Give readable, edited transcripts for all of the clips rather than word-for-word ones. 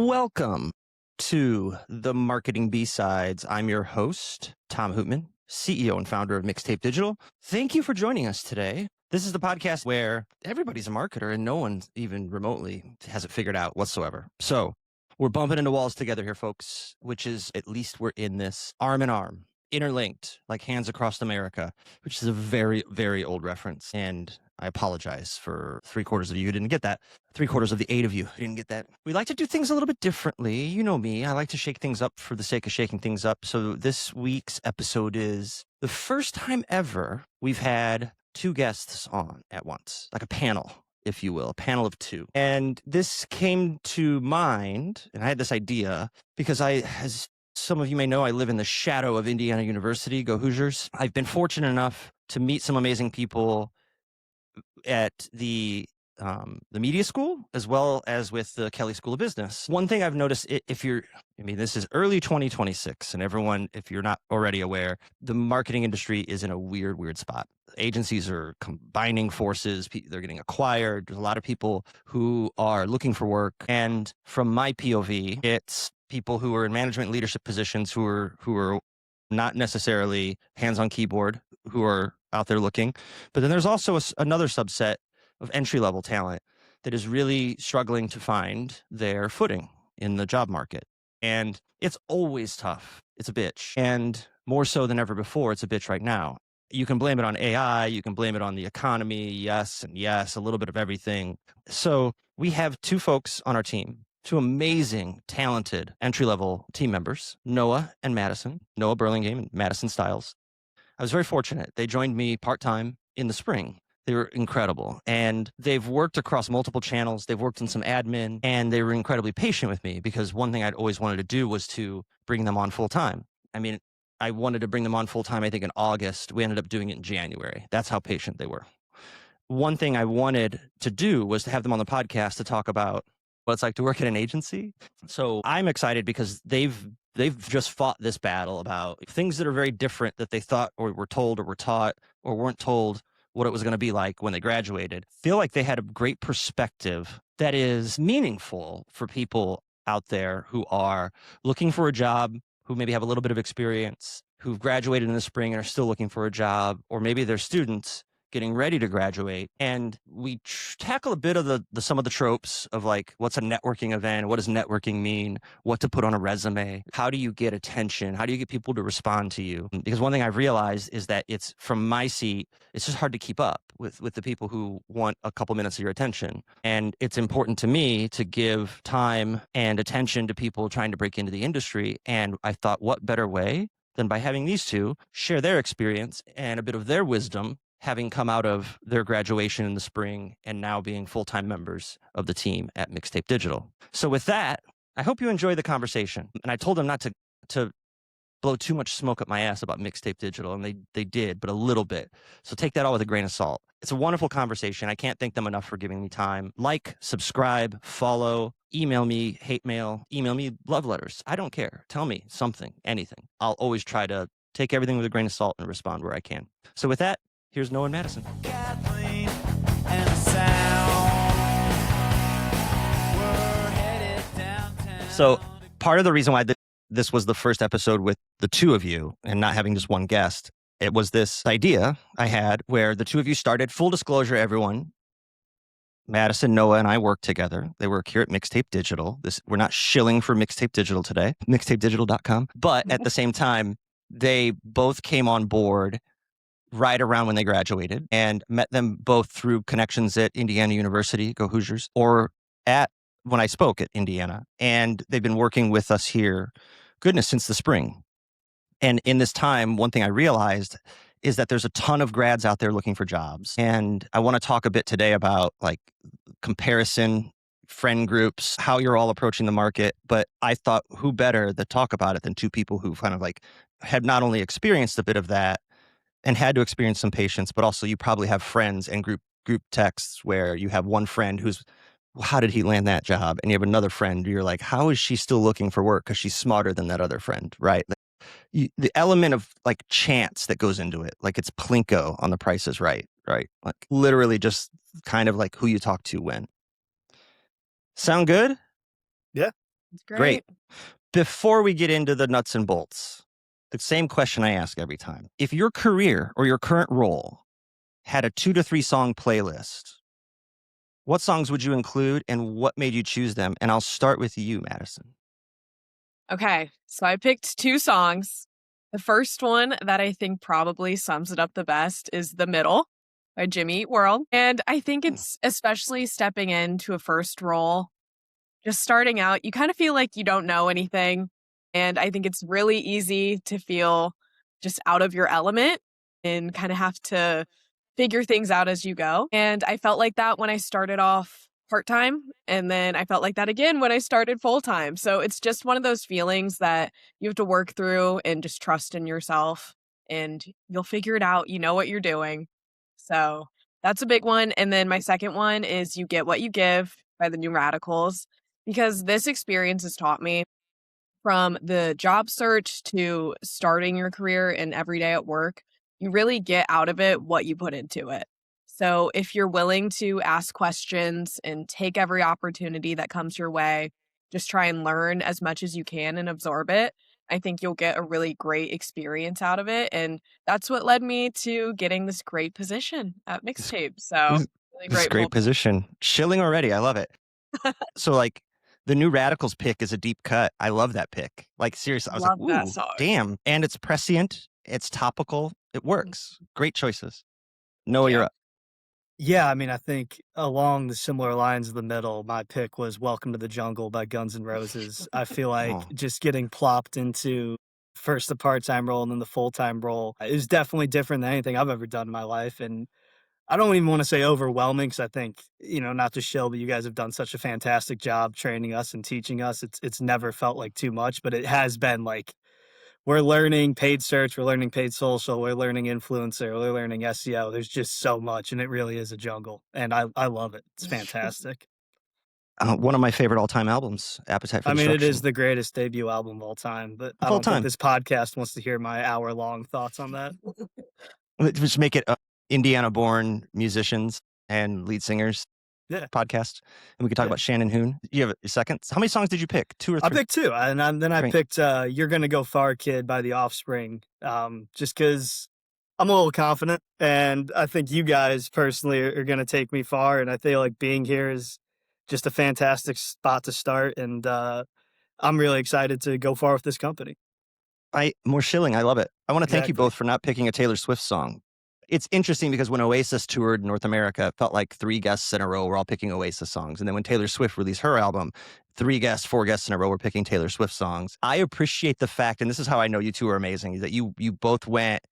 Welcome to the Marketing B-Sides. I'm your host, Tom Hootman, CEO and founder of Mixtape Digital. Thank you for joining us today. This is the podcast where everybody's a marketer and no one even remotely has it figured out whatsoever. So we're bumping into walls together here, folks, which is at least we're in this arm in arm, interlinked like hands across America, which is a very, very old reference. And I apologize for 3/4 of you who didn't get that. 3/4 of the 8 of you who didn't get that. We like to do things a little bit differently. You know me. I like to shake things up for the sake of shaking things up. So this week's episode is the first time ever we've had 2 guests on at once, like a panel, if you will, a panel of 2. And this came to mind, and I had this idea because as some of you may know, I live in the shadow of Indiana University. Go Hoosiers. I've been fortunate enough to meet some amazing people at the media school, as well as with the Kelley School of Business. One thing I've noticed, this is early 2026, and everyone, if you're not already aware, the marketing industry is in a weird spot. Agencies are combining forces. They're getting acquired. There's a lot of people who are looking for work. And from my POV, it's people who are in management leadership positions who are not necessarily hands on keyboard, who are out there looking. But then there's also another subset of entry-level talent that is really struggling to find their footing in the job market. And it's always tough. It's a bitch. And more so than ever before, it's a bitch right now. You can blame it on AI. You can blame it on the economy. Yes, a little bit of everything. So we have 2 folks on our team, 2 amazing, talented entry-level team members, Noah and Madison, Noah Burlingame and Madison Stiles. I was very fortunate. They joined me part-time in the spring. They were incredible. And they've worked across multiple channels. They've worked in some admin, and they were incredibly patient with me because one thing I'd always wanted to do was to bring them on full-time. I wanted to bring them on full-time, I think, in August. We ended up doing it in January. That's how patient they were. One thing I wanted to do was to have them on the podcast to talk about what it's like to work at an agency. So I'm excited because they've just fought this battle about things that are very different that they thought or were told or were taught or weren't told what it was going to be like when they graduated. Feel like they had a great perspective that is meaningful for people out there who are looking for a job, who maybe have a little bit of experience, who've graduated in the spring and are still looking for a job, or maybe they're students getting ready to graduate. And we tackle a bit of some of the tropes of like, what's a networking event? What does networking mean? What to put on a resume? How do you get attention? How do you get people to respond to you? Because one thing I've realized is that it's from my seat, it's just hard to keep up with the people who want a couple minutes of your attention. And it's important to me to give time and attention to people trying to break into the industry. And I thought, what better way than by having these 2 share their experience and a bit of their wisdom, having come out of their graduation in the spring and now being full-time members of the team at Mixtape Digital. So with that, I hope you enjoy the conversation. And I told them not to blow too much smoke up my ass about Mixtape Digital, and they did, but a little bit. So take that all with a grain of salt. It's a wonderful conversation. I can't thank them enough for giving me time. Like, subscribe, follow, email me, hate mail, email me love letters. I don't care. Tell me something, anything. I'll always try to take everything with a grain of salt and respond where I can. So with that, here's Noah and Madison. Kathleen and so part of the reason why this was the first episode with the 2 of you and not having just one guest, it was this idea I had where the 2 of you started. Full disclosure, everyone, Madison, Noah, and I work together. They work here at Mixtape Digital. We're not shilling for Mixtape Digital today, mixtapedigital.com. But at the same time, they both came on board right around when they graduated, and met them both through connections at Indiana University, go Hoosiers, or when I spoke at Indiana. And they've been working with us here, goodness, since the spring. And in this time, one thing I realized is that there's a ton of grads out there looking for jobs. And I want to talk a bit today about like comparison, friend groups, how you're all approaching the market. But I thought who better to talk about it than 2 people who kind of like had not only experienced a bit of that, and had to experience some patience, but also you probably have friends and group texts where you have one friend who's, well, how did he land that job? And you have another friend, you're like, how is she still looking for work? Because she's smarter than that other friend, right? The element of like chance that goes into it, like it's Plinko on The Price is Right? Like literally just kind of like who you talk to when. Sound good? Yeah. It's Great. great. Before we get into the nuts and bolts, the same question I ask every time. If your career or your current role had a 2 to 3 song playlist, what songs would you include and what made you choose them? And I'll start with you, Madison. Okay, so I picked 2 songs. The first one that I think probably sums it up the best is The Middle by Jimmy Eat World, and I think Hmm. it's especially stepping into a first role, just starting out, you kinda feel like you don't know anything, and I think it's really easy to feel just out of your element and kinda have to figure things out as you go, and I felt like that when I started off part-time, and then I felt like that again when I started full-time, so it's just one of those feelings that you have to work through and just trust in yourself, and you'll figure it out, you know what you're doing. So, that's a big one, and then my second one is You Get What You Give by the New Radicals, because this experience has taught me from the job search to starting your career and every day at work, you really get out of it what you put into it. So if you're willing to ask questions and take every opportunity that comes your way, just try and learn as much as you can and absorb it. I think you'll get a really great experience out of it. And that's what led me to getting this great position at This, Mixtape. So this, really this is a grateful. great position. Chilling already. I love it. So, like, the New Radicals pick is a deep cut. I love that pick. Like, seriously, I was like, Love that ooh, song. damn. And it's prescient, it's topical, it Mm, works. Great choices. thank Noah, you're you. up. Yeah, I mean, I think along the similar lines of The Middle, my pick was Welcome to the Jungle by Guns N' Roses. I feel like Oh, just getting plopped into first the part-time role and then the full-time role is definitely different than anything I've ever done in my life, and I don't even wanna say overwhelming because I think, not to shill, but you guys have done such a fantastic job training us and teaching us. It's never felt like too much, but it has been like we're learning paid search, we're learning paid social, we're learning influencer, we're learning SEO. There's just so much, and it really is a jungle, and I love it. It's fantastic. one of my favorite all time albums, Appetite for I mean, it is Destruction. the greatest debut album of all time, but Of I all don't think time. this podcast wants to hear my hour-long thoughts on that. Let's just make it Indiana born musicians and lead singers Yeah, podcast. And we could talk yeah. about Shannon Hoon. You have a second? How many songs did you pick? 2 or I 3? picked 2, then I Great. picked, "You're Gonna Go Far, Kid" by The Offspring, just because 'cause I'm a little confident, and I think you guys personally are gonna take me far, and I feel like being here is just a fantastic spot to start, and, I'm really excited to go far with this company. More shilling. I love it. I want to thank you Exactly. both for not picking a Taylor Swift song. It's interesting because when Oasis toured North America, it felt like 3 guests in a row were all picking Oasis songs. And then when Taylor Swift released her album, 3 guests, 4 guests in a row were picking Taylor Swift songs. I appreciate the fact, and this is how I know you two are amazing, is that you both went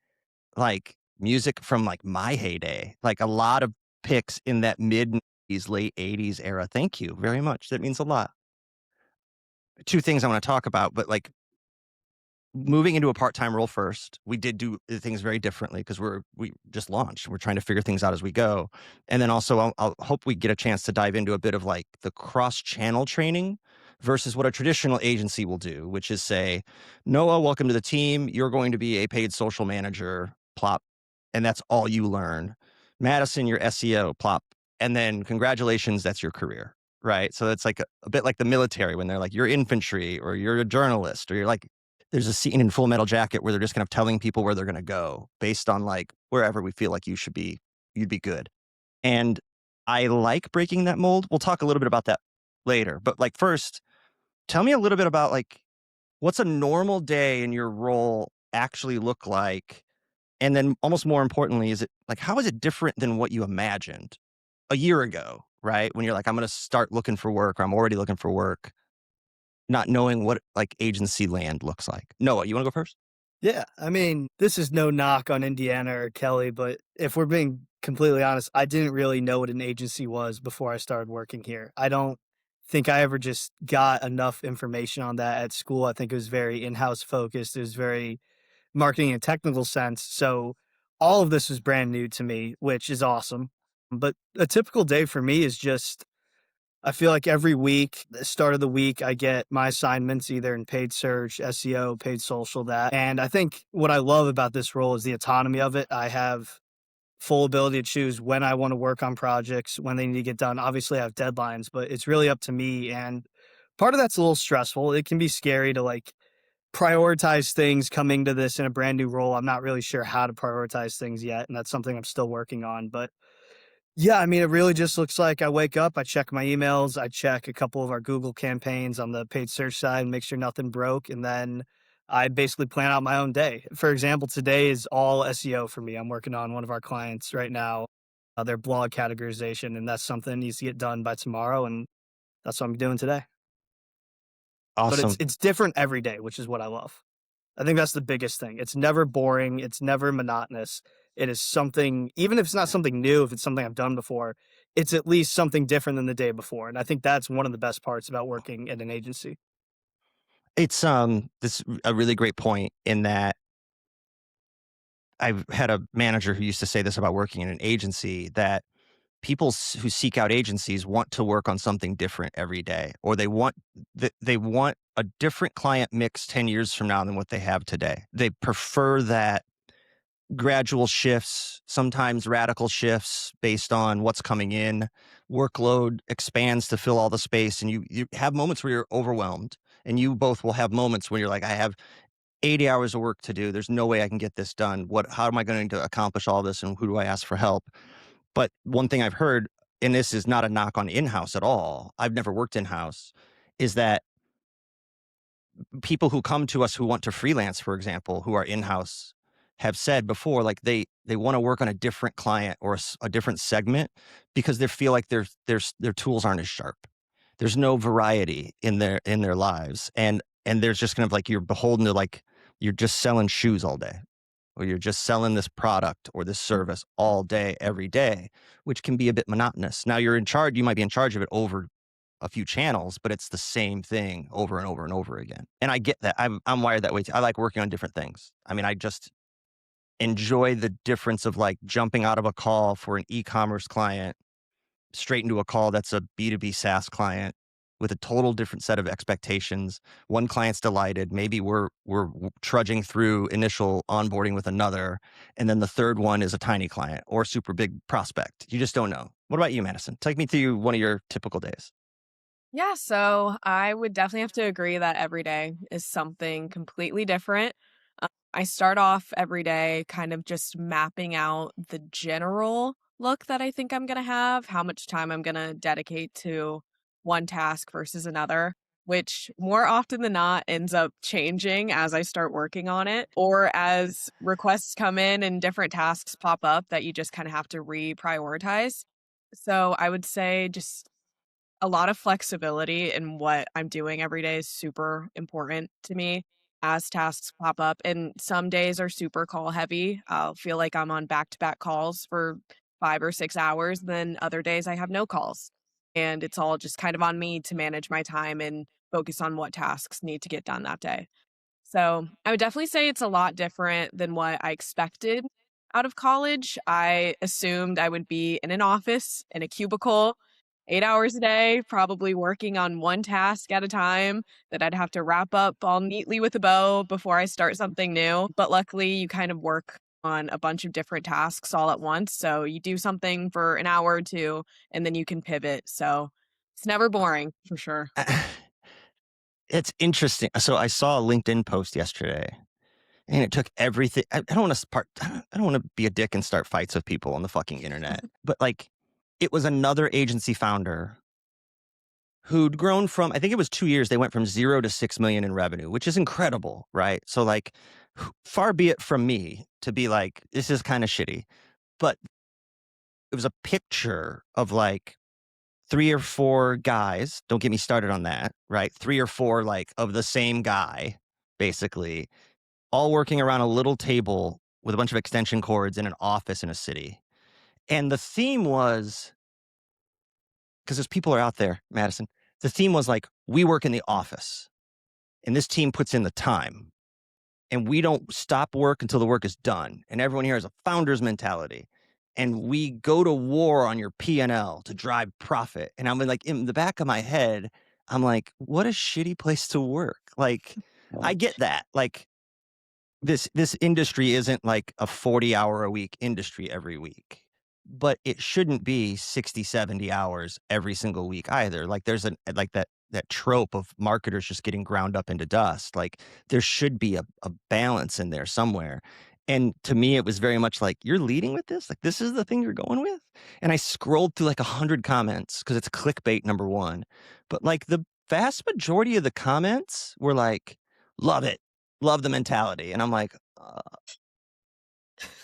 like music from like my heyday, like a lot of picks in that mid 90s, late 80s era. Thank you very much. That means a lot. 2 things I want to talk about, but like moving into a part-time role first, we did do things very differently because we just launched. We're trying to figure things out as we go. And then also I'll hope we get a chance to dive into a bit of like the cross-channel training versus what a traditional agency will do, which is say, Noah, welcome to the team. You're going to be a paid social manager, plop, and that's all you learn. Madison, your SEO, plop, and then congratulations, that's your career. Right. So it's like a bit like the military when they're like, you're infantry or you're a journalist or you're like, there's a scene in Full Metal Jacket where they're just kind of telling people where they're going to go based on like wherever we feel like you'd be good. And I like breaking that mold. We'll talk a little bit about that later. But like first, tell me a little bit about like what's a normal day in your role actually look like? And then almost more importantly, is it like how is it different than what you imagined a year ago, right? When you're like, I'm going to start looking for work or I'm already looking for work, not knowing what like agency land looks like. Noah, you want to go first? Yeah, I mean, this is no knock on Indiana or Kelly, but if we're being completely honest, I didn't really know what an agency was before I started working here. I don't think I ever just got enough information on that at school. I think it was very in-house focused. It was very marketing and technical sense. So all of this was brand new to me, which is awesome. But a typical day for me is just I feel like every week, the start of the week, I get my assignments either in paid search, SEO, paid social, that. And I think what I love about this role is the autonomy of it. I have full ability to choose when I want to work on projects, when they need to get done. Obviously, I have deadlines, but it's really up to me. And Part of that's a little stressful. It can be scary to like prioritize things coming to this in a brand new role. I'm not really sure how to prioritize things yet, and that's something I'm still working on. But yeah, I mean, it really just looks like I wake up, I check my emails, I check a couple of our Google campaigns on the paid search side and make sure nothing broke. And then I basically plan out my own day. For example, today is all SEO for me. I'm working on one of our clients right now, their blog categorization, and that's something that needs to get done by tomorrow. And that's what I'm doing today. But Awesome. it's different every day, which is what I love. I think that's the biggest thing. It's never boring. It's never monotonous. It is something, even if it's not something new, if it's something I've done before, it's at least something different than the day before. And I think that's one of the best parts about working at an agency. It's this a really great point in that I've had a manager who used to say this about working in an agency, that people who seek out agencies want to work on something different every day, or they want a different client mix 10 years from now than what they have today. They prefer that gradual shifts, sometimes radical shifts based on what's coming in. Workload expands to fill all the space, and you have moments where you're overwhelmed, and you both will have moments when you're like, I have 80 hours of work to do. There's no way I can get this done. How am I going to accomplish all this, and who do I ask for help? But one thing I've heard, and this is not a knock on in-house at all, I've never worked in-house, is that people who come to us who want to freelance, for example, who are in-house, have said before, like they want to work on a different client or a different segment because they feel like their tools aren't as sharp. There's no variety in their lives, and there's just kind of like you're beholden to, like, you're just selling shoes all day, or you're just selling this product or this service all day, every day, which can be a bit monotonous. Now you're in charge, you might be in charge of it over a few channels, but it's the same thing over and over and over again. And I get that. I'm wired that way too. I like working on different things. I mean, I just enjoy the difference of like jumping out of a call for an e-commerce client straight into a call that's a B2B SaaS client with a total different set of expectations. One client's delighted. Maybe we're trudging through initial onboarding with another, and then the third one is a tiny client or super big prospect. You just don't know. What about you, Madison? Take me through one of your typical days. Yeah, so I would definitely have to agree that every day is something completely different. I start off every day kind of just mapping out the general look that I think I'm going to have, how much time I'm going to dedicate to one task versus another, which more often than not ends up changing as I start working on it, or as requests come in and different tasks pop up that you just kind of have to reprioritize. So I would say just a lot of flexibility in what I'm doing every day is super important to me as tasks pop up. And some days are super call heavy. I'll feel like I'm on back to back calls for 5 or 6 hours. Then other days I have no calls. And it's all just kind of on me to manage my time and focus on what tasks need to get done that day. So I would definitely say it's a lot different than what I expected out of college. I assumed I would be in an office, in a cubicle, 8 hours a day, probably working on one task at a time that I'd have to wrap up all neatly with a bow before I start something new. But luckily, you kind of work on a bunch of different tasks all at once. So you do something for an hour or two, and then you can pivot. So it's never boring for sure. It's interesting. So I saw a LinkedIn post yesterday, and it took everything. I don't want to I don't want to be a dick and start fights with people on the fucking internet, but like, it was another agency founder who'd grown from, I think it was 2 years, they went from 0 to 6 million in revenue, which is incredible, right? So like, far be it from me to be like, this is kind of shitty, but it was a picture of like 3 or 4 guys. Don't get me started on that, right? 3 or 4 like of the same guy, basically, all working around a little table with a bunch of extension cords in an office in a city. And the theme was, because there's people are out there, Madison. The theme was like, we work in the office, and this team puts in the time, and we don't stop work until the work is done. And everyone here has a founder's mentality, and we go to war on your P&L to drive profit. And I'm like, in the back of my head, I'm like, what a shitty place to work. Like, I get that. Like, this industry isn't like a 40-hour a week industry every week, but it shouldn't be 60, 70 hours every single week either. Like, there's like that that trope of marketers just getting ground up into dust. Like there should be a balance in there somewhere. And to me, it was very much like, you're leading with this? Like, this is the thing you're going with? And I scrolled through like 100 comments because it's clickbait number one. But like the vast majority of the comments were like, love it, love the mentality. And I'm like,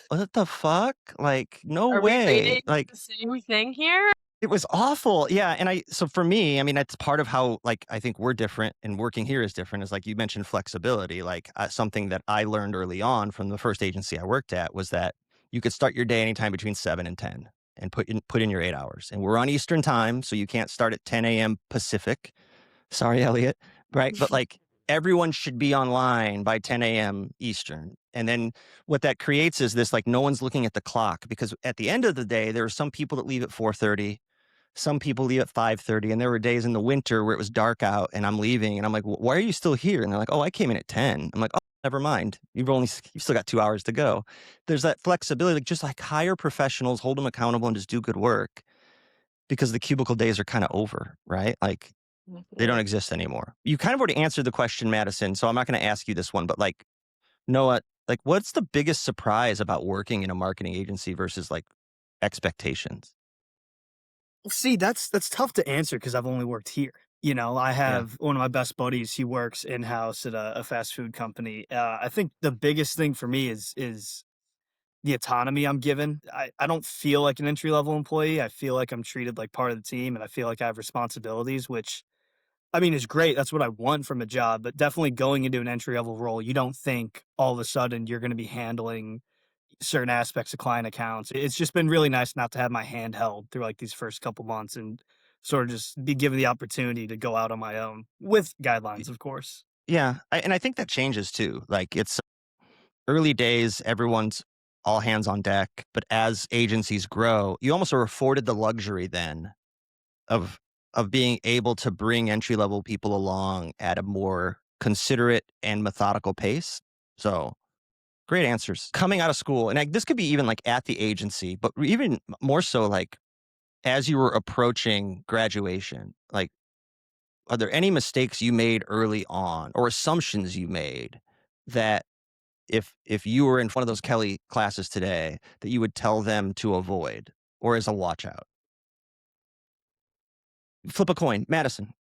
what the fuck? Like, no Are we way. reading Like, the same thing here? it was awful. Yeah. And so for me, I mean, that's part of how, like, I think we're different and working here is different is like you mentioned flexibility. Like something that I learned early on from the first agency I worked at was that you could start your day anytime between 7 and 10 and put in your 8 hours. And we're on Eastern time. So you can't start at 10 a.m. Pacific. Sorry, Elliot. Right. But like everyone should be online by 10 a.m. Eastern. And then what that creates is this, like, no one's looking at the clock because at the end of the day, there are some people that leave at 4:30. Some people leave at 5:30, and there were days in the winter where it was dark out and I'm leaving and I'm like, why are you still here? And they're like, oh, I came in at 10. I'm like, oh, never mind. You've still got 2 hours to go. There's that flexibility, like just like hire professionals, hold them accountable and just do good work because the cubicle days are kind of over, right? Like they don't exist anymore. You kind of already answered the question, Madison. So I'm not going to ask you this one, but like, Noah, like what's the biggest surprise about working in a marketing agency versus like expectations? See, that's tough to answer because I've only worked here. You know, I Yeah. have one of my best buddies. He works in house at a fast food company. I think the biggest thing for me is the autonomy I'm given. I don't feel like an entry level employee. I feel like I'm treated like part of the team, and I feel like I have responsibilities, which I mean is great. That's what I want from a job. But definitely going into an entry level role, you don't think all of a sudden you're going to be handling certain aspects of client accounts. It's just been really nice not to have my hand held through like these first couple months and sort of just be given the opportunity to go out on my own with guidelines, of course. Yeah. And I think that changes too. Like it's early days, everyone's all hands on deck. But as agencies grow, you almost are afforded the luxury then of being able to bring entry level people along at a more considerate and methodical pace. So great answers. Coming out of school, and this could be even like at the agency, but even more so like as you were approaching graduation, like are there any mistakes you made early on or assumptions you made that if you were in one of those Kelly classes today that you would tell them to avoid or as a watch out? Flip a coin, Madison.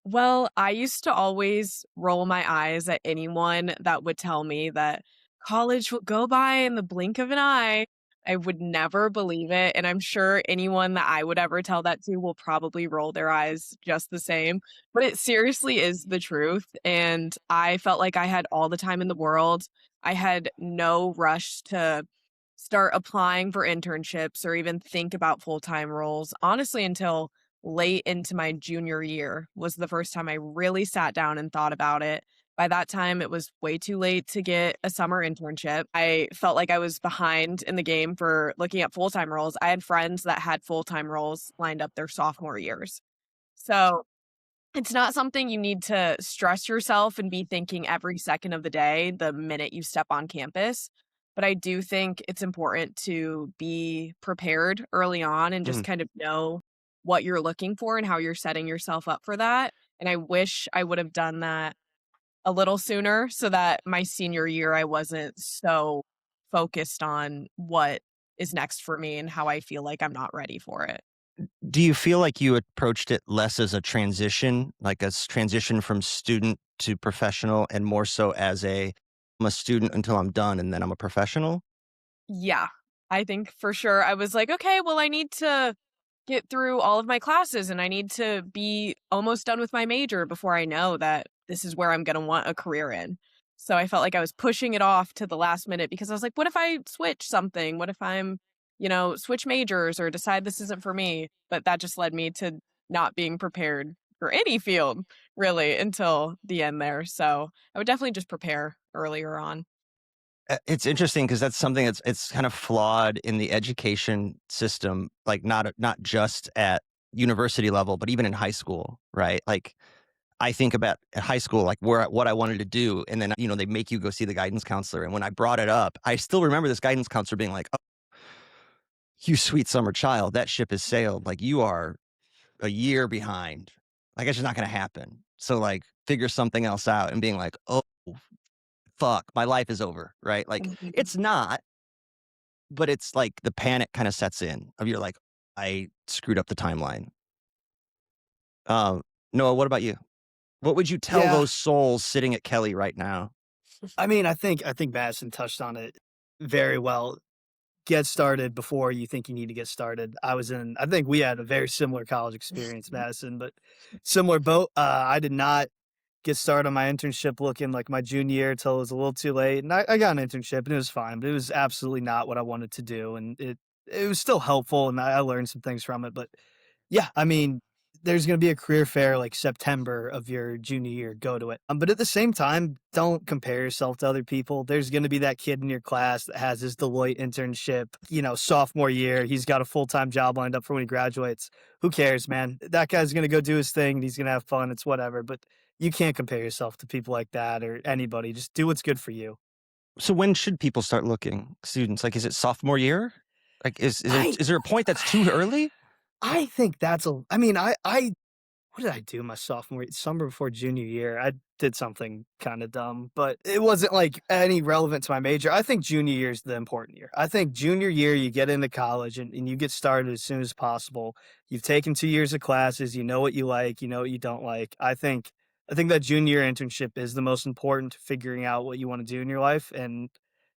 Well, I used to always roll my eyes at anyone that would tell me that college will go by in the blink of an eye. I would never believe it. And I'm sure anyone that I would ever tell that to will probably roll their eyes just the same. But it seriously is the truth. And I felt like I had all the time in the world. I had no rush to start applying for internships or even think about full time roles, honestly, until late into my junior year was the first time I really sat down and thought about it. By that time, it was way too late to get a summer internship. I felt like I was behind in the game for looking at full time roles. I had friends that had full time roles lined up their sophomore years. So it's not something you need to stress yourself and be thinking every second of the day, the minute you step on campus. But I do think it's important to be prepared early on and just Mm. kind of know what you're looking for and how you're setting yourself up for that. And I wish I would have done that a little sooner so that my senior year, I wasn't so focused on what is next for me and how I feel like I'm not ready for it. Do you feel like you approached it less as a transition, like a transition from student to professional, and more so as I'm a student until I'm done and then I'm a professional? Yeah, I think for sure I was like, okay, well, I need to get through all of my classes and I need to be almost done with my major before I know that this is where I'm going to want a career in. So I felt like I was pushing it off to the last minute because I was like, what if I switch something? What if I'm, switch majors or decide this isn't for me? But that just led me to not being prepared for any field really until the end there. So I would definitely just prepare earlier on. It's interesting because that's something it's kind of flawed in the education system, like not just at university level, but even in high school, right? Like I think about at high school, like what I wanted to do, and then they make you go see the guidance counselor. And when I brought it up, I still remember this guidance counselor being like, "Oh, you sweet summer child, that ship has sailed. Like you are a year behind." Like, it's just not going to happen. So, like, figure something else out and being like, oh, fuck, my life is over, right? Like, Mhm. it's not, but it's like the panic kind of sets in of you're like, I screwed up the timeline. Um, Noah, what about you? What would you tell Yeah. those souls sitting at Kelly right now? I mean, I think Madison touched on it very well. Get started before you think you need to get started. I think we had a very similar college experience, Madison, but similar boat. I did not get started on my internship looking like my junior year till it was a little too late. And I got an internship and it was fine, but it was absolutely not what I wanted to do. And it was still helpful and I learned some things from it. But yeah, I mean, there's going to be a career fair like September of your junior year. Go to it. But at the same time, don't compare yourself to other people. There's going to be that kid in your class that has his Deloitte internship, sophomore year. He's got a full time job lined up for when he graduates. Who cares, man? That guy's going to go do his thing and he's going to have fun. It's whatever. But you can't compare yourself to people like that or anybody. Just do what's good for you. So when should people start looking? Students, like, is it sophomore year? Like, I is there a point that's too early? I think that's a I mean, I what did I do my sophomore summer before junior year? I did something kinda dumb, but it wasn't, like, any relevant to my major. I think junior year is the important year. I think junior year, you get into college and you get started as soon as possible. You've taken 2 years of classes, you know what you like, you know what you don't like. I think that junior year internship is the most important to figuring out what you wanna do in your life, and,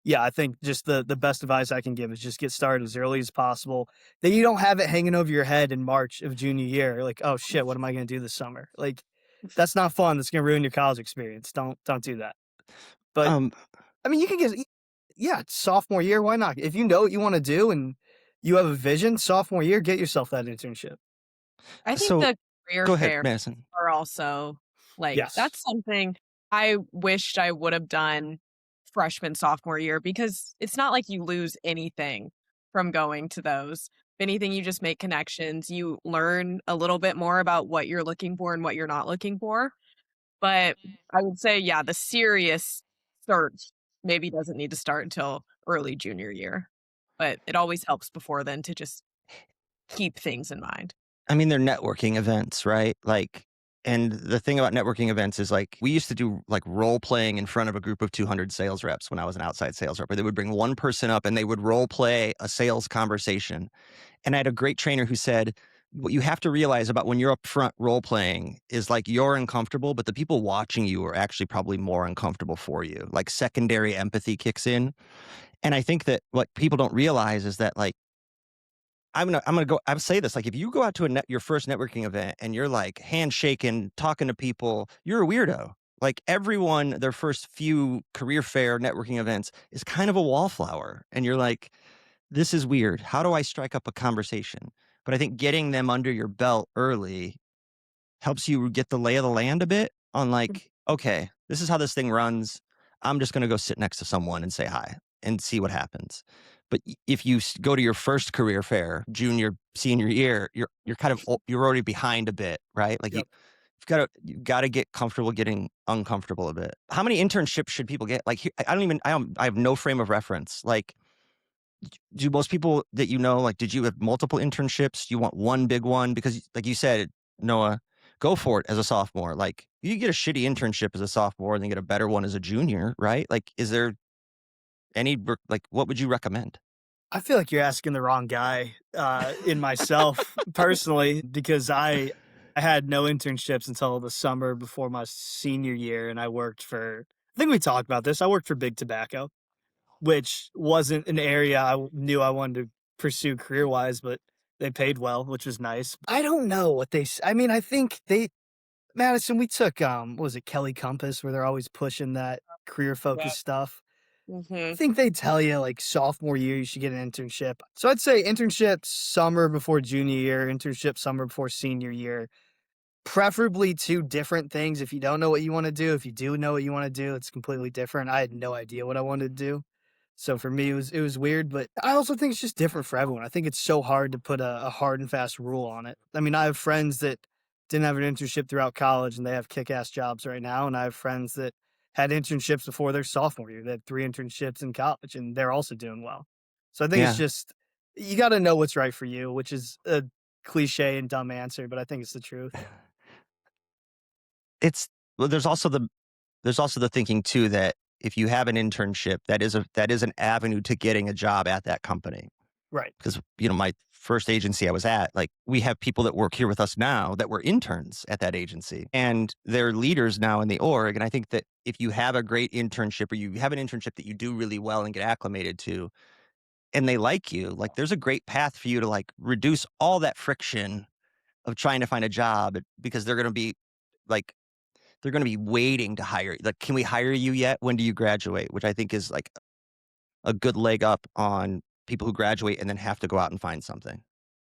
yeah, I think just the best advice I can give is just get started as early as possible. Then you don't have it hanging over your head in March of junior year, like, "Oh, shit, what am I gonna do this summer?" Like, that's not fun, that's gonna ruin your college experience, don't do that. But, Um, I mean, you can get yeah, sophomore year, why not? If you know what you wanna do and you have a vision, sophomore year, get yourself that internship. I think so the career go ahead, fairs Madison. are also like, Yes. that's something I wished I would have done freshman, sophomore year because it's not like you lose anything from going to those. If anything, you just make connections. You learn a little bit more about what you're looking for and what you're not looking for. But I would say, yeah, the serious search maybe doesn't need to start until early junior year. But it always helps before then to just keep things in mind. I mean, they're networking events, right? Like, and the thing about networking events is like we used to do like role playing in front of a group of 200 sales reps when I was an outside sales rep, where they would bring one person up and they would role play a sales conversation. And I had a great trainer who said, what you have to realize about when you're up front role playing is like you're uncomfortable, but the people watching you are actually probably more uncomfortable for you. Like secondary empathy kicks in. And I think that what people don't realize is that like I'm gonna say this, like, if you go out to your first networking event and you're, like, handshaking, talking to people, you're a weirdo. Like, everyone, their first few career fair networking events is kind of a wallflower, and you're like, "This is weird. How do I strike up a conversation?" But I think getting them under your belt early helps you get the lay of the land a bit on like, okay, this is how this thing runs. I'm just going to go sit next to someone and say hi and see what happens. But if you go to your first career fair, junior, senior year, you're kind of you're already behind a bit, right? Like Yep. you've got to get comfortable getting uncomfortable a bit. How many internships should people get? Like I have no frame of reference. Like do most people that you know, like, did you have multiple internships? Do you want one big one? Because, like you said, Noah, go for it as a sophomore. Like, you get a shitty internship as a sophomore and then get a better one as a junior, right? Like, is there like, what would you recommend? I feel like you're asking the wrong guy, in myself personally, because I had no internships until the summer before my senior year, and I think we talked about this, I worked for Big Tobacco, which wasn't an area knew I wanted to pursue career-wise, but they paid well, which was nice. I don't know what I mean, I think Madison, we took, what was it, Kelly Compass, where they're always pushing that Yeah. career-focused stuff. I Mhm. think they tell you like sophomore year you should get an internship. So I'd say internship summer before junior year, internship summer before senior year. Preferably two different things. If you don't know what you want to do, if you do know what you want to do, it's completely different. I had no idea what I wanted to do. So for me it was weird, but I also think it's just different for everyone. I think it's so hard to put a hard and fast rule on it. I mean, I have friends that didn't have an internship throughout college and they have kick-ass jobs right now, and I have friends that had internships before their sophomore year. They had 3 internships in college and they're also doing well. So I think it's Yeah. just you got to know what's right for you, which is a cliche and dumb answer, but I think it's the truth. well, there's also the thinking too that if you have an internship, that is an avenue to getting a job at that company. Right. Because, my first agency I was at, like, we have people that work here with us now that were interns at that agency, and they're leaders now in the org. And I think that if you have a great internship, or you have an internship that you do really well and get acclimated to, and they like you, like, there's a great path for you to, like, reduce all that friction of trying to find a job, because like, they're gonna be waiting to hire you. Like, "Can we hire you yet? When do you graduate?" Which I think is, like, a good leg up on people who graduate and then have to go out and find something.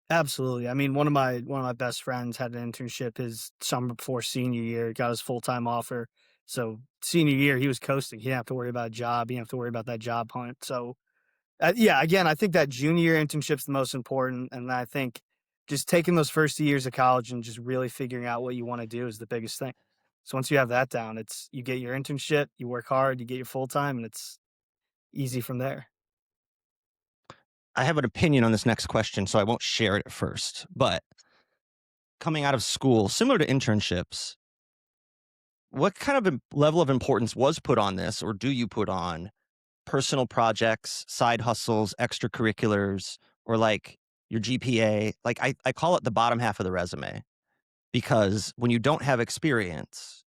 Absolutely. I mean, one of my best friends had an internship his summer before senior year, got his full-time offer. So senior year, he was coasting. He didn't have to worry about a job. He didn't have to worry about that job hunt. So yeah, again, I think that junior year internship's the most important. And I think just taking those first 2 years of college and just really figuring out what you want to do is the biggest thing. So once you have that down, it's you get your internship, you work hard, you get your full-time, and it's easy from there. I have an opinion on this next question, so I won't share it at first. But coming out of school, similar to internships, what kind of level of importance was put on this, or do you put on personal projects, side hustles, extracurriculars, or like your GPA? Like, I call it the bottom half of the resume, because when you don't have experience,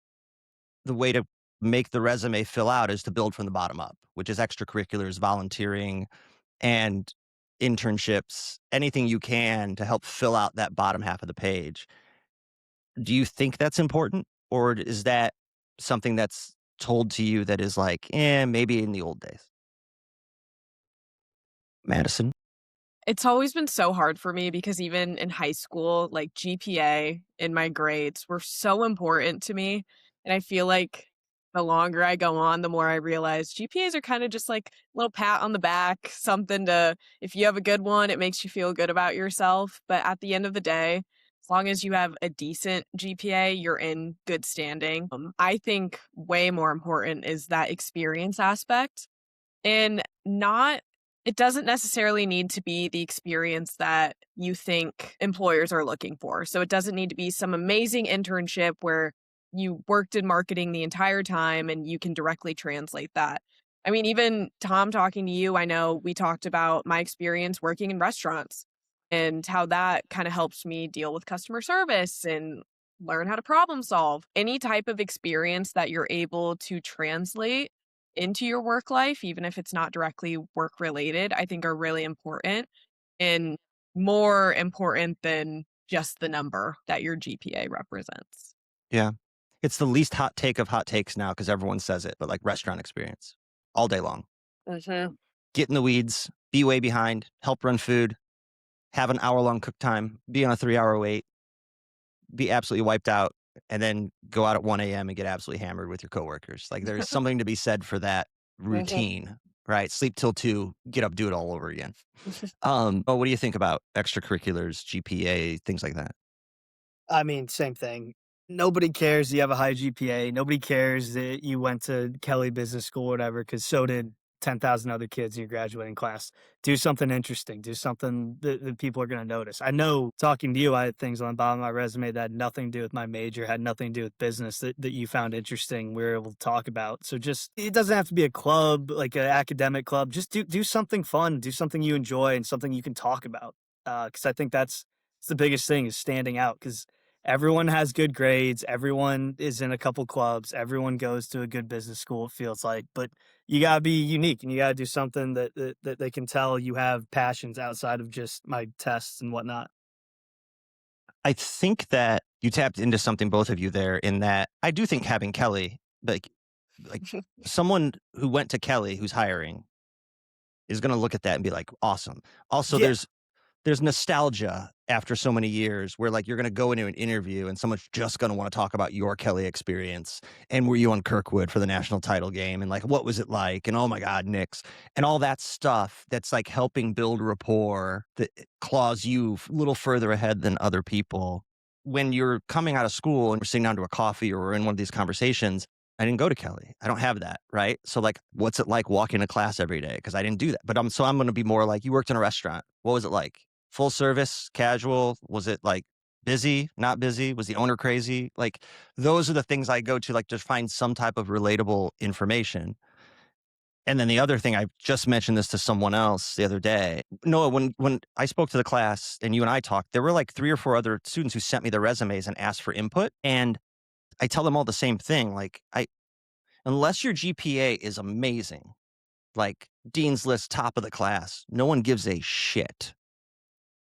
the way to make the resume fill out is to build from the bottom up, which is extracurriculars, volunteering, and internships, anything you can to help fill out that bottom half of the page. Do you think that's important? Or is that something that's told to you that is like, maybe in the old days? Madison? It's always been so hard for me because even in high school, like GPA in my grades were so important to me. And I feel like the longer I go on, the more I realize GPAs are kind of just like a little pat on the back, something to, if you have a good one, it makes you feel good about yourself. But at the end of the day, as long as you have a decent GPA, you're in good standing. I think way more important is that experience aspect. And not it doesn't necessarily need to be the experience that you think employers are looking for. So it doesn't need to be some amazing internship where you worked in marketing the entire time and you can directly translate that. I mean, even Tom talking to you, I know we talked about my experience working in restaurants and how that kind of helps me deal with customer service and learn how to problem solve. Any type of experience that you're able to translate into your work life, even if it's not directly work related, I think are really important and more important than just the number that your GPA represents. Yeah. It's the least hot take of hot takes now, because everyone says it, but like restaurant experience all day long. Mhm. Get in the weeds, be way behind, help run food, have an hour-long cook time, be on a 3-hour wait, be absolutely wiped out, and then go out at 1 a.m. and get absolutely hammered with your coworkers. Like, there's something to be said for that Mhm. routine, right? Sleep till 2, get up, do it all over again. But what do you think about extracurriculars, GPA, things like that? I mean, same thing. Nobody cares you have a high GPA. Nobody cares that you went to Kelly Business School or whatever, because so did 10,000 other kids in your graduating class. Do something interesting. Do something that people are going to notice. I know talking to you, I had things on the bottom of my resume that had nothing to do with my major, had nothing to do with business that you found interesting. We were able to talk about. So just, it doesn't have to be a club, like an academic club. Just do something fun, do something you enjoy and something you can talk about. Because I think it's the biggest thing is standing out, because everyone has good grades. Everyone is in a couple clubs. Everyone goes to a good business school, it feels like. But you gotta be unique and you gotta do something that they can tell you have passions outside of just my tests and whatnot. I think that you tapped into something, both of you there, in that I do think having Kelly, like someone who went to Kelly who's hiring is going to look at that and be like, awesome. Also, Yeah. there's nostalgia after so many years where, like, you're going to go into an interview and someone's just going to want to talk about your Kelly experience. And were you on Kirkwood for the national title game? And like, what was it like? And oh my God, Knicks and all that stuff that's like helping build rapport that claws you a little further ahead than other people. When you're coming out of school and we're sitting down to a coffee or we're in one of these conversations, I didn't go to Kelly. I don't have that, right? So like, what's it like walking to class every day? Because I didn't do that. But I'm going to be more like, you worked in a restaurant. What was it like? Full service, casual? Was it like Busy, not busy? Was the owner crazy? Like, those are the things I go to, like, to find some type of relatable information. And then the other thing, I just mentioned this to someone else the other day. Noah, when I spoke to the class and you and I talked, there were like 3 or 4 other students who sent me their resumes and asked for input. And I tell them all the same thing. Like, unless your GPA is amazing, like Dean's List, top of the class, no one gives a shit.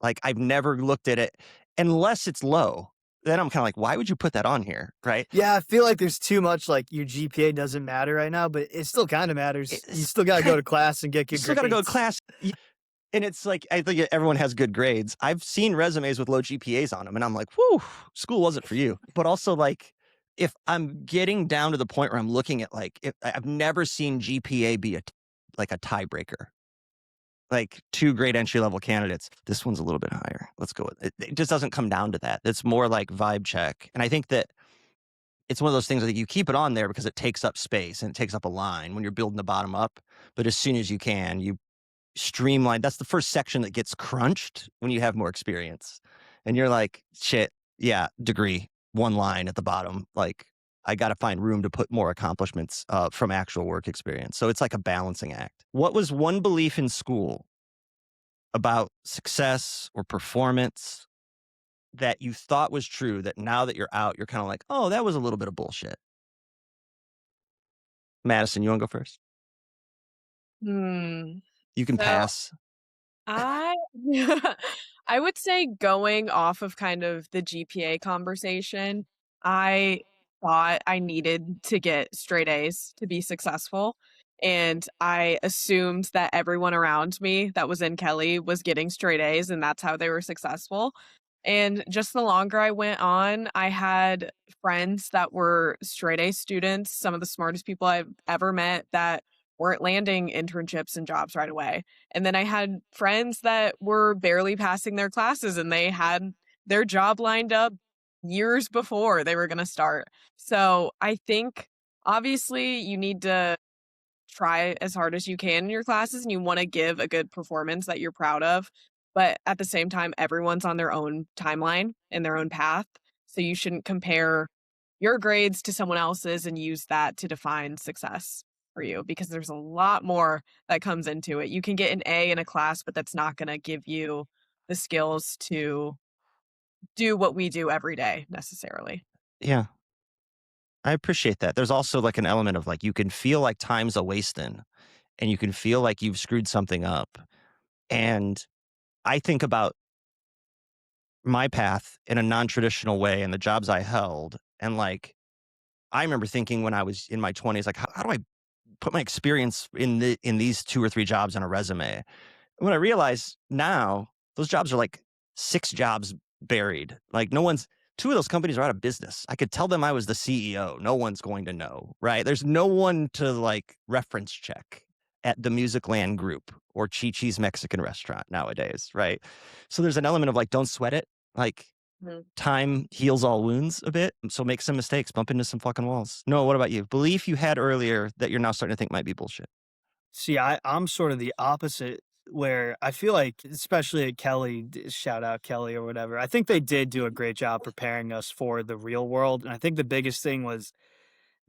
Like, I've never looked at it unless it's low. Then I'm kind of like, why would you put that on here? Right. Yeah, I feel like there's too much like your GPA doesn't matter right now, but it still kind of matters. You It's still got to go to class and get good You still got to go to grades. class. And it's like, I think everyone has good grades. I've seen resumes with low GPAs on them, and I'm like, whew, school wasn't for you. But also, like, if I'm getting down to the point where I'm looking at, like, I've never seen GPA be like a tiebreaker. Like, 2 great entry level candidates. This one's a little bit higher. Let's go with it. It just doesn't come down to that. It's more like vibe check. And I think that it's one of those things that you keep it on there because it takes up space and it takes up a line when you're building the bottom up. But as soon as you can, you streamline. That's the first section that gets crunched when you have more experience. And you're like, shit, yeah, degree, 1 line at the bottom. Like, I got to find room to put more accomplishments from actual work experience. So it's like a balancing act. What was one belief in school about success or performance that you thought was true that now that you're out, you're kind of like, oh, that was a little bit of bullshit? Madison, you want to go first? Hmm. You can So pass. I I would say going off of kind of the GPA conversation, I thought I needed to get straight A's to be successful. And I assumed that everyone around me that was in Kelly was getting straight A's and that's how they were successful. And just the longer I went on, I had friends that were straight A students, some of the smartest people I've ever met that weren't landing internships and jobs right away. And then I had friends that were barely passing their classes and they had their job lined up years before they were going to start. So I think obviously you need to try as hard as you can in your classes and you want to give a good performance that you're proud of. But at the same time, everyone's on their own timeline and their own path. So you shouldn't compare your grades to someone else's and use that to define success for you because there's a lot more that comes into it. You can get an A in a class, but that's not going to give you the skills to do what we do every day necessarily. Yeah. I appreciate that. There's also like an element of like, you can feel like time's a wasting and you can feel like you've screwed something up. And I think about my path in a non-traditional way and the jobs I held. And like, I remember thinking when I was in my 20s, like, how do I put my experience in these 2 or 3 jobs on a resume? And when I realize now, those jobs are like 6 jobs buried. Like, no one's 2 of those companies are out of business. I could tell them I was the CEO. No one's going to know, right? There's no one to like reference check at the Musicland Group or Chi Chi's Mexican restaurant nowadays, right? So there's an element of like, don't sweat it. Like, Mhm. time heals all wounds a bit. So make some mistakes, bump into some fucking walls. No, what about you? Belief you had earlier that you're now starting to think might be bullshit. See, I'm sort of the opposite where I feel like, especially at Kelly, shout out Kelly or whatever, I think they did do a great job preparing us for the real world. And I think the biggest thing was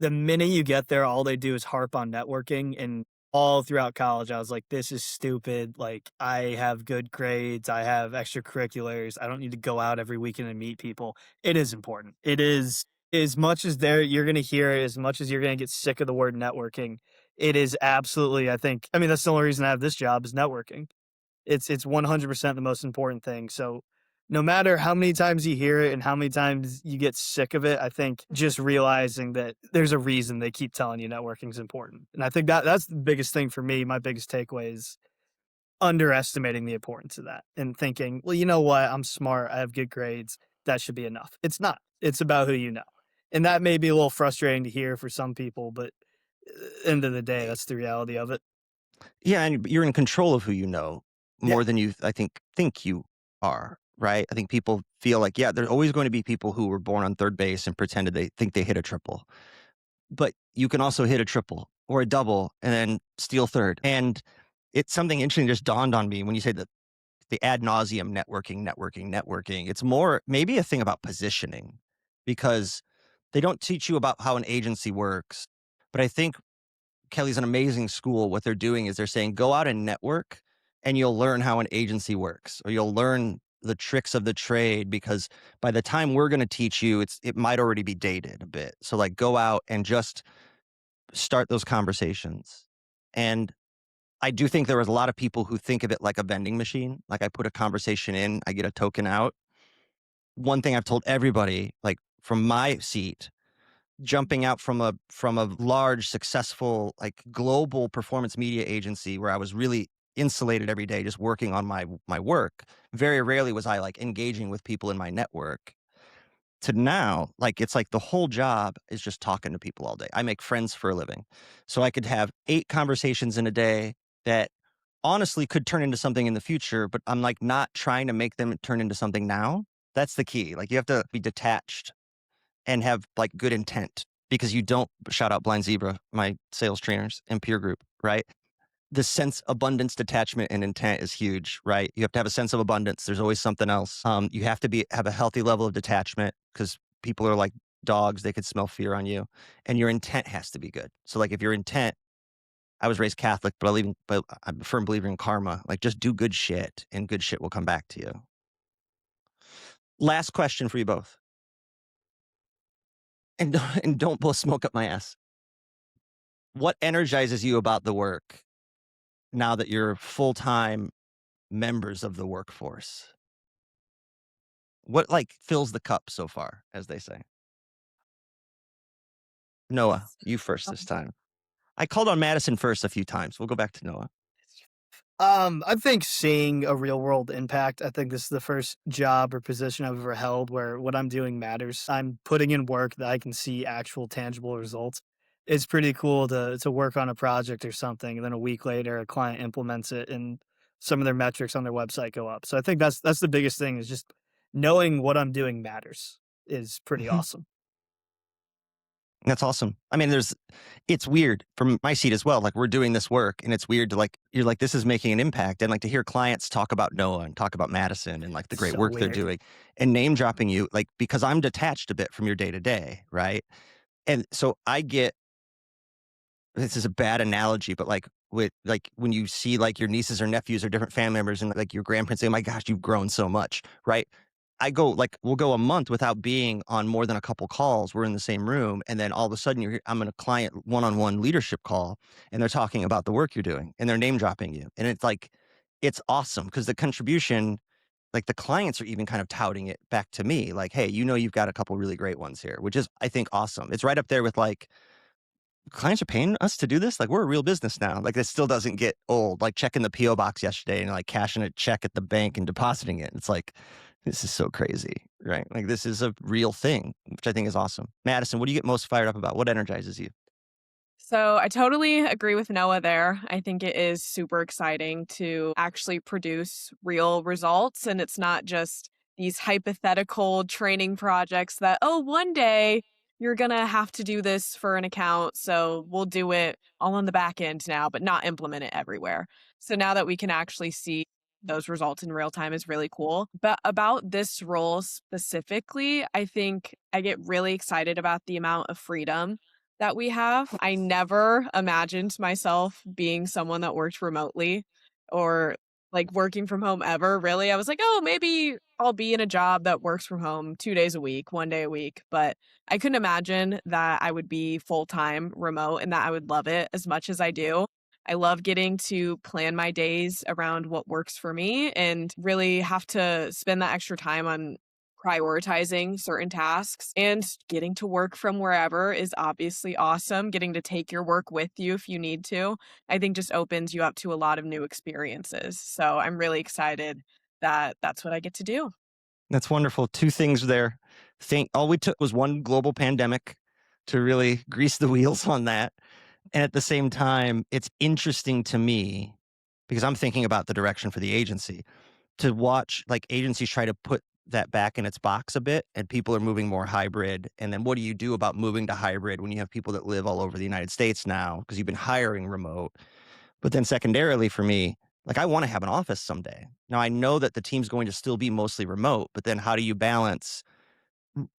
the minute you get there, all they do is harp on networking. And all throughout college, I was like, this is stupid. Like, I have good grades, I have extracurriculars. I don't need to go out every weekend and meet people. It is important. It is as much as you're going to hear it, as much as you're going to get sick of the word networking. It is absolutely, I mean, that's the only reason I have this job is networking. It's 100% the most important thing. So no matter how many times you hear it and how many times you get sick of it, I think just realizing that there's a reason they keep telling you networking is important. And I think that's the biggest thing for me. My biggest takeaway is underestimating the importance of that and thinking, well, you know what? I'm smart. I have good grades. That should be enough. It's not. It's about who you know. And that may be a little frustrating to hear for some people, but end of the day, that's the reality of it. Yeah, and you're in control of who you know Yeah. more than you, I think you are, right? I think people feel like, yeah, there's always going to be people who were born on third base and pretended they think they hit a triple. But you can also hit a triple or a double and then steal third. And it's something interesting just dawned on me when you say that the ad nauseum networking. It's more maybe a thing about positioning because they don't teach you about how an agency works. But I think Kelly's an amazing school. What they're doing is they're saying, go out and network and you'll learn how an agency works, or you'll learn the tricks of the trade, because by the time we're going to teach you, it might already be dated a bit. So like go out and just start those conversations. And I do think there was a lot of people who think of it like a vending machine. Like I put a conversation in, I get a token out. One thing I've told everybody, like from my seat, jumping out from a large, successful, like global performance media agency where I was really insulated every day, just working on my work. Very rarely was I like engaging with people in my network. To now, like it's like the whole job is just talking to people all day. I make friends for a living. So I could have 8 conversations in a day that honestly could turn into something in the future, but I'm like not trying to make them turn into something now. That's the key. Like you have to be detached and have like good intent, because you don't shout out Blind Zebra, my sales trainers and peer group, right? The sense abundance, detachment, and intent is huge, right? You have to have a sense of abundance. There's always something else. You have to have a healthy level of detachment, because people are like dogs. They could smell fear on you, and your intent has to be good. So like if your intent, I was raised Catholic, but I'm a firm believer in karma. Like just do good shit and good shit will come back to you. Last question for you both. And don't blow smoke up my ass. What energizes you about the work now that you're full-time members of the workforce? What like fills the cup so far, as they say? Noah, you first this time. I called on Madison first a few times. We'll go back to Noah. I think seeing a real world impact. I think this is the first job or position I've ever held where what I'm doing matters. I'm putting in work that I can see actual tangible results. It's pretty cool to work on a project or something, and then a week later a client implements it and some of their metrics on their website go up. So I think that's the biggest thing, is just knowing what I'm doing matters is pretty Mhm. awesome. That's awesome. I mean, it's weird from my seat as well. Like we're doing this work and it's weird to like, you're like, this is making an impact. And like to hear clients talk about Noah and talk about Madison and like the great So work they're weird. doing and name dropping you, like, because I'm detached a bit from your day to day. Right. And so I get, this is a bad analogy, but like with like when you see like your nieces or nephews or different family members and like your grandparents say, oh my gosh, you've grown so much. Right. I go like, we'll go a month without being on more than a couple calls. We're in the same room. And then all of a sudden I'm in a client one-on-one leadership call and they're talking about the work you're doing and they're name dropping you. And it's like, it's awesome because the contribution, like the clients are even kind of touting it back to me. Like, hey, you've got a couple really great ones here, which is, I think, awesome. It's right up there with like, clients are paying us to do this. Like we're a real business now. Like this still doesn't get old. Like checking the PO box yesterday and like cashing a check at the bank and depositing it. It's like, this is so crazy, right? Like this is a real thing, which I think is awesome. Madison, what do you get most fired up about? What energizes you? So I totally agree with Noah there. I think it is super exciting to actually produce real results. And it's not just these hypothetical training projects that, oh, one day you're going to have to do this for an account. So we'll do it all on the back end now, but not implement it everywhere. So now that we can actually see those results in real time is really cool. But about this role specifically, I think I get really excited about the amount of freedom that we have. I never imagined myself being someone that worked remotely or like working from home ever, really. I was like, oh, maybe I'll be in a job that works from home 2 days a week, 1 day a week. But I couldn't imagine that I would be full time remote and that I would love it as much as I do. I love getting to plan my days around what works for me and really have to spend that extra time on prioritizing certain tasks, and getting to work from wherever is obviously awesome. Getting to take your work with you if you need to, I think just opens you up to a lot of new experiences. So I'm really excited that that's what I get to do. That's wonderful. 2 things there. All we took was one global pandemic to really grease the wheels on that. And at the same time, it's interesting to me because I'm thinking about the direction for the agency to watch like agencies try to put that back in its box a bit and people are moving more hybrid. And then what do you do about moving to hybrid when you have people that live all over the United States now because you've been hiring remote? But then secondarily for me, Like, I want to have an office someday. Now, I know that the team's going to still be mostly remote, but then how do you balance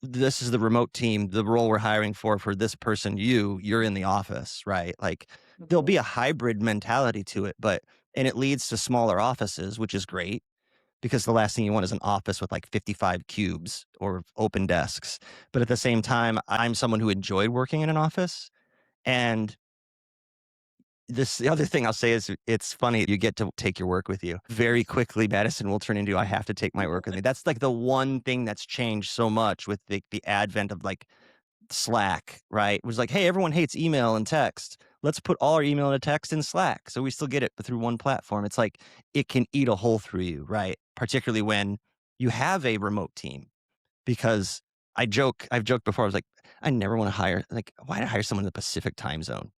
this is the remote team, the role we're hiring for this person, you're in the office, right? Like, there'll be a hybrid mentality to it, and it leads to smaller offices, which is great because the last thing you want is an office with like 55 cubes or open desks. But at the same time, I'm someone who enjoyed working in an office. And the other thing I'll say is it's funny. You get to take your work with you. Very quickly, Madison will turn into, I have to take my work with me. That's like the one thing that's changed so much with the advent of like Slack, right? It was like, hey, everyone hates email and text. Let's put all our email and text in Slack. So we still get it through one platform. It's like it can eat a hole through you, right? Particularly when you have a remote team. Because I've joked before, I was like, I never want to hire, like, why did I hire someone in the Pacific time zone?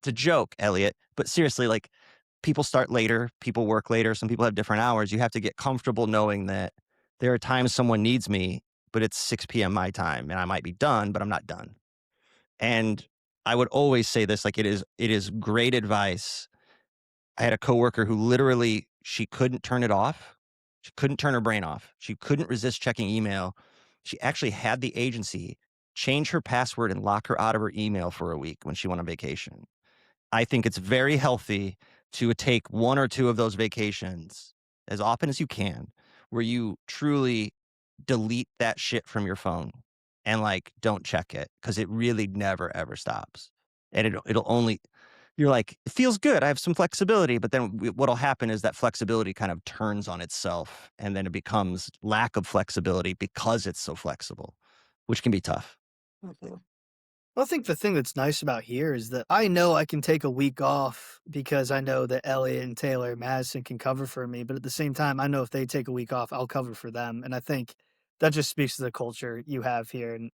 It's a joke, Elliot. But seriously, like, people start later, people work later, some people have different hours. You have to get comfortable knowing that there are times someone needs me, but it's 6 p.m. my time and I might be done, but I'm not done. And I would always say this, like, it is great advice. I had a coworker who literally, she couldn't turn it off. She couldn't turn her brain off. She couldn't resist checking email. She actually had the agency change her password and lock her out of her email for a week when she went on vacation. I think it's very healthy to take one or two of those vacations as often as you can, where you truly delete that shit from your phone and like don't check it because it really never ever stops. And it'll only, you're like, it feels good. I have some flexibility, but then what'll happen is that flexibility kind of turns on itself and then it becomes lack of flexibility because it's so flexible, which can be tough. Well, I think the thing that's nice about here is that I know I can take a week off because I know that Elliot and Taylor and Madison can cover for me. But at the same time, I know if they take a week off, I'll cover for them. And I think that just speaks to the culture you have here. And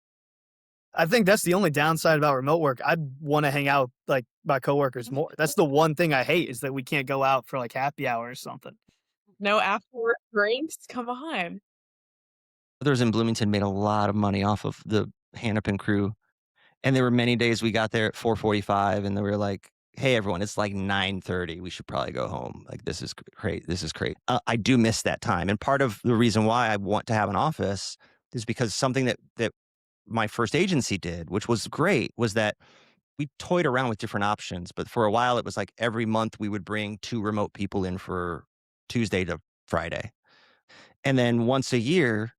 I think that's the only downside about remote work. I'd want to hang out like my coworkers more. That's the one thing I hate is that we can't go out for like happy hour or something. No after work drinks? Come on. Others in Bloomington made a lot of money off of the Hannepin crew. And there were many days we got there at 4:45 and they were like, hey, everyone, it's like 9:30. We should probably go home. Like, this is great. This is great. I do miss that time. And part of the reason why I want to have an office is because something that my first agency did, which was great, was that we toyed around with different options. But for a while, it was like every month we would bring 2 remote people in for Tuesday to Friday. And then once a year,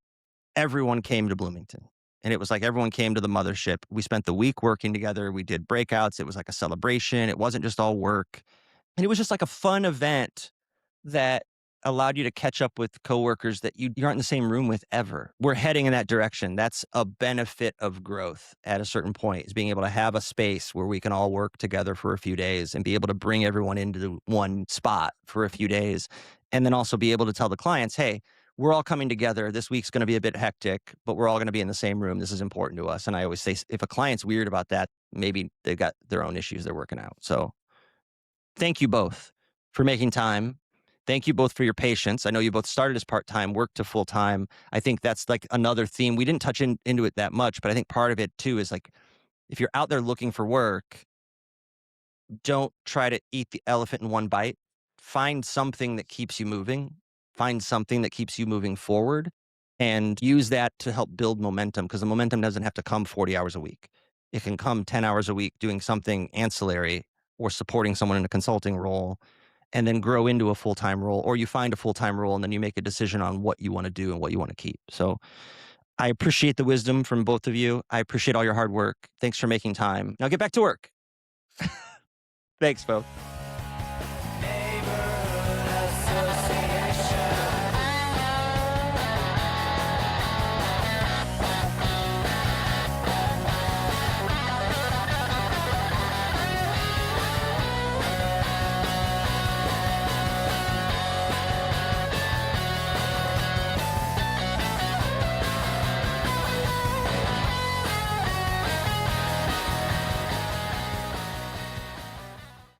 everyone came to Bloomington. And it was like everyone came to the mothership. We spent the week working together. We did breakouts. It was like a celebration. It wasn't just all work. And it was just like a fun event that allowed you to catch up with coworkers that you aren't in the same room with ever. We're heading in that direction. That's a benefit of growth at a certain point, is being able to have a space where we can all work together for a few days and be able to bring everyone into one spot for a few days. And then also be able to tell the clients, hey, we're all coming together. This week's going to be a bit hectic, but we're all going to be in the same room. This is important to us. And I always say, if a client's weird about that, maybe they've got their own issues they're working out. So thank you both for making time. Thank you both for your patience. I know you both started as part-time, worked to full-time. I think that's like another theme. We didn't touch into it that much, but I think part of it too is like, if you're out there looking for work, don't try to eat the elephant in one bite. Find something that keeps you moving. Find something that keeps you moving forward and use that to help build momentum, because the momentum doesn't have to come 40 hours a week. It can come 10 hours a week doing something ancillary or supporting someone in a consulting role, and then grow into a full-time role, or you find a full-time role and then you make a decision on what you want to do and what you want to keep. So I appreciate the wisdom from both of you. I appreciate all your hard work. Thanks for making time. Now get back to work. Thanks, folks.